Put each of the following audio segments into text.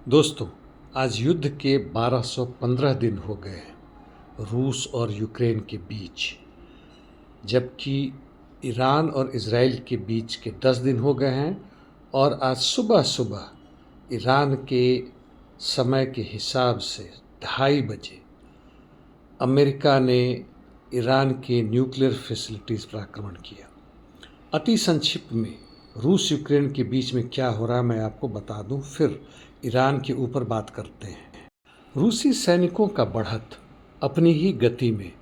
दोस्तों, आज युद्ध के 1215 दिन हो गए हैं रूस और यूक्रेन के बीच, जबकि ईरान और इज़राइल के बीच के 10 दिन हो गए हैं। और आज सुबह सुबह ईरान के समय के हिसाब से 2:30 बजे अमेरिका ने ईरान के न्यूक्लियर फैसिलिटीज़ पर आक्रमण किया। अति संक्षिप्त में रूस यूक्रेन के बीच में क्या हो रहा है मैं आपको बता दूं, फिर ईरान के ऊपर बात करते हैं। रूसी सैनिकों का बढ़त अपनी ही गति में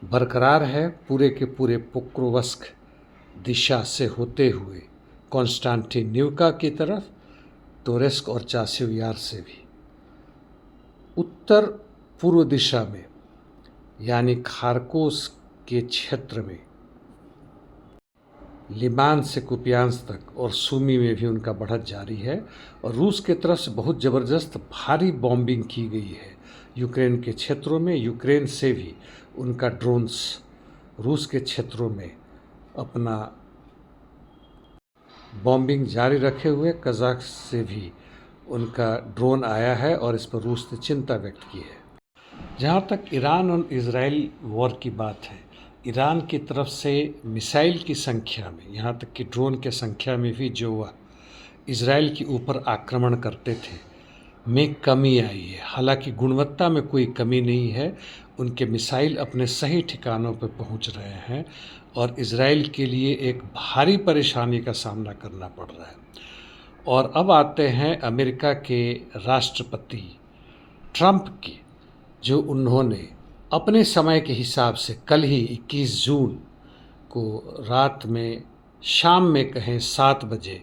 बरकरार है, पूरे के पूरे पोक्रोवस्क दिशा से होते हुए कॉन्स्टांटिनिवका की तरफ, टोरेस्क और चासिव यार से भी उत्तर पूर्व दिशा में यानी खारकोस के क्षेत्र में लिबान से कुपियांस तक और सूमी में भी उनका बढ़त जारी है। और रूस के तरफ से बहुत ज़बरदस्त भारी बॉम्बिंग की गई है यूक्रेन के क्षेत्रों में। यूक्रेन से भी उनका ड्रोन्स रूस के क्षेत्रों में अपना बॉम्बिंग जारी रखे हुए। कजाक से भी उनका ड्रोन आया है और इस पर रूस ने चिंता व्यक्त की है। जहाँ तक ईरान और इज़राइल वॉर की बात है, ईरान की तरफ से मिसाइल की संख्या में, यहाँ तक कि ड्रोन के संख्या में भी जो वह इज़राइल के ऊपर आक्रमण करते थे में कमी आई है। हालांकि गुणवत्ता में कोई कमी नहीं है, उनके मिसाइल अपने सही ठिकानों पर पहुंच रहे हैं और इज़राइल के लिए एक भारी परेशानी का सामना करना पड़ रहा है। और अब आते हैं अमेरिका के राष्ट्रपति ट्रंप की, जो उन्होंने अपने समय के हिसाब से कल ही 21 जून को रात में शाम में कहें 7 बजे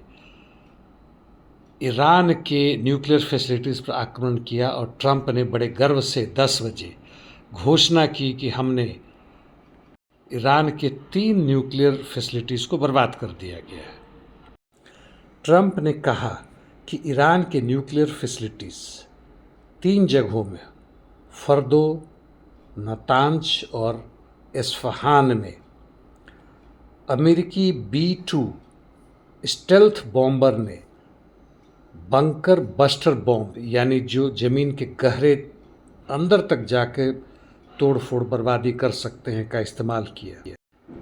ईरान के न्यूक्लियर फैसिलिटीज़ पर आक्रमण किया। और ट्रंप ने बड़े गर्व से 10 बजे घोषणा की कि हमने ईरान के 3 न्यूक्लियर फैसिलिटीज़ को बर्बाद कर दिया गया है। ट्रंप ने कहा कि ईरान के न्यूक्लियर फैसिलिटीज़ 3 जगहों में, फर्दो, नातांज और एस्फहान में अमेरिकी B-2 स्टेल्थ बॉम्बर ने बंकर बस्टर बॉम्ब, यानी जो ज़मीन के गहरे अंदर तक जाके तोड़ फोड़ बर्बादी कर सकते हैं, का इस्तेमाल किया।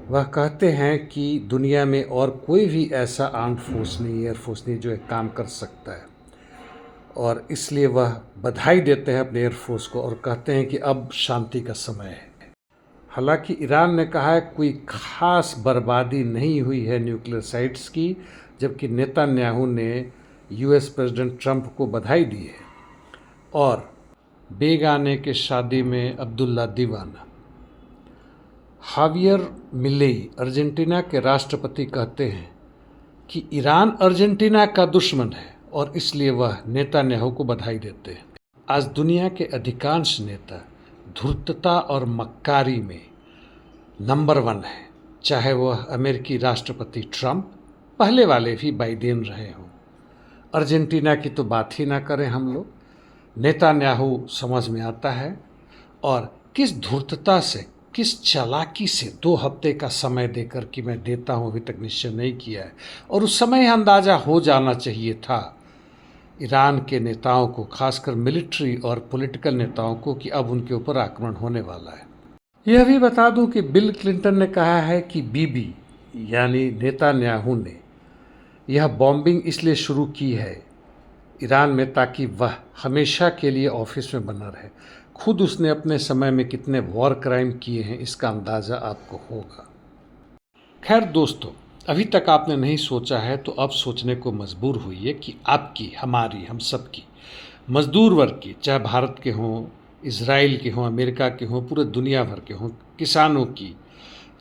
वह कहते हैं कि दुनिया में और कोई भी ऐसा आर्म्ड फोर्स नहीं, एयर फोर्स नहीं जो एक काम कर सकता है। और इसलिए वह बधाई देते हैं अपने एयरफोर्स को और कहते हैं कि अब शांति का समय है। हालांकि ईरान ने कहा है कोई खास बर्बादी नहीं हुई है न्यूक्लियर साइट्स की, जबकि नेतन्याहू ने US प्रेसिडेंट ट्रंप को बधाई दी है। और बेगाने के शादी में अब्दुल्ला दीवाना। हावियर मिलेई अर्जेंटीना के राष्ट्रपति कहते हैं कि ईरान अर्जेंटीना का दुश्मन है और इसलिए वह नेतन्याहू को बधाई देते हैं। आज दुनिया के अधिकांश नेता धूर्तता और मक्कारी में नंबर 1 है, चाहे वह अमेरिकी राष्ट्रपति ट्रंप, पहले वाले भी बाइडेन रहे हों। अर्जेंटीना की तो बात ही ना करें हम लोग। नेतन्याहू समझ में आता है और किस धूर्तता से, किस चालाकी से 2 हफ्ते का समय देकर कि मैं देता हूँ, अभी तक निश्चय नहीं किया है। और उस समय अंदाज़ा हो जाना चाहिए था ईरान के नेताओं को, खासकर मिलिट्री और पॉलिटिकल नेताओं को, कि अब उनके ऊपर आक्रमण होने वाला है। यह भी बता दूं कि बिल क्लिंटन ने कहा है कि बीबी यानी नेतन्याहू ने यह बॉम्बिंग इसलिए शुरू की है ईरान में ताकि वह हमेशा के लिए ऑफिस में बना रहे। खुद उसने अपने समय में कितने वॉर क्राइम किए हैं इसका अंदाज़ा आपको होगा। खैर दोस्तों, अभी तक आपने नहीं सोचा है तो अब सोचने को मजबूर हुई है कि आपकी, हमारी, हम सब की, मजदूर वर्ग की, चाहे भारत के हों, इज़राइल के हों, अमेरिका के हों, पूरे दुनिया भर के हों, किसानों की,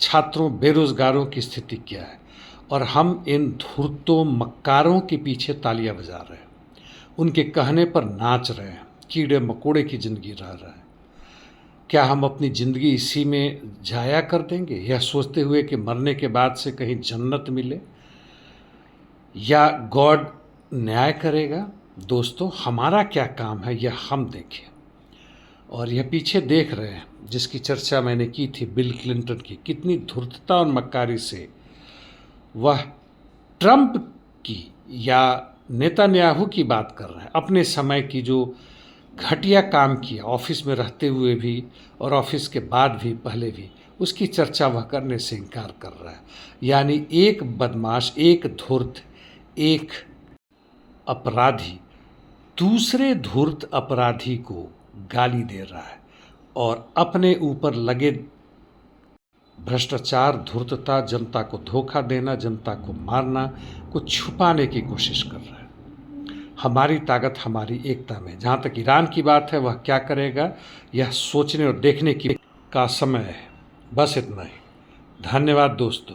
छात्रों, बेरोज़गारों की स्थिति क्या है। और हम इन धूर्तों मक्कारों के पीछे तालियां बजा रहे हैं, उनके कहने पर नाच रहे हैं, कीड़े मकोड़े की ज़िंदगी रह रहा है। क्या हम अपनी ज़िंदगी इसी में जाया कर देंगे, यह सोचते हुए कि मरने के बाद से कहीं जन्नत मिले या गॉड न्याय करेगा? दोस्तों, हमारा क्या काम है यह हम देखें। और यह पीछे देख रहे हैं जिसकी चर्चा मैंने की थी, बिल क्लिंटन की, कितनी धूर्तता और मक्कारी से वह ट्रंप की या नेतान्याहू की बात कर रहे हैं, अपने समय की जो घटिया काम किया ऑफिस में रहते हुए भी और ऑफिस के बाद भी, पहले भी, उसकी चर्चा वह करने से इनकार कर रहा है। यानी एक बदमाश, एक धूर्त, एक अपराधी दूसरे धूर्त अपराधी को गाली दे रहा है और अपने ऊपर लगे भ्रष्टाचार, धूर्तता, जनता को धोखा देना, जनता को मारना को छुपाने की कोशिश कर रहा है। हमारी ताकत हमारी एकता में। जहाँ तक ईरान की बात है, वह क्या करेगा यह सोचने और देखने की का समय है। बस इतना ही। धन्यवाद दोस्तों।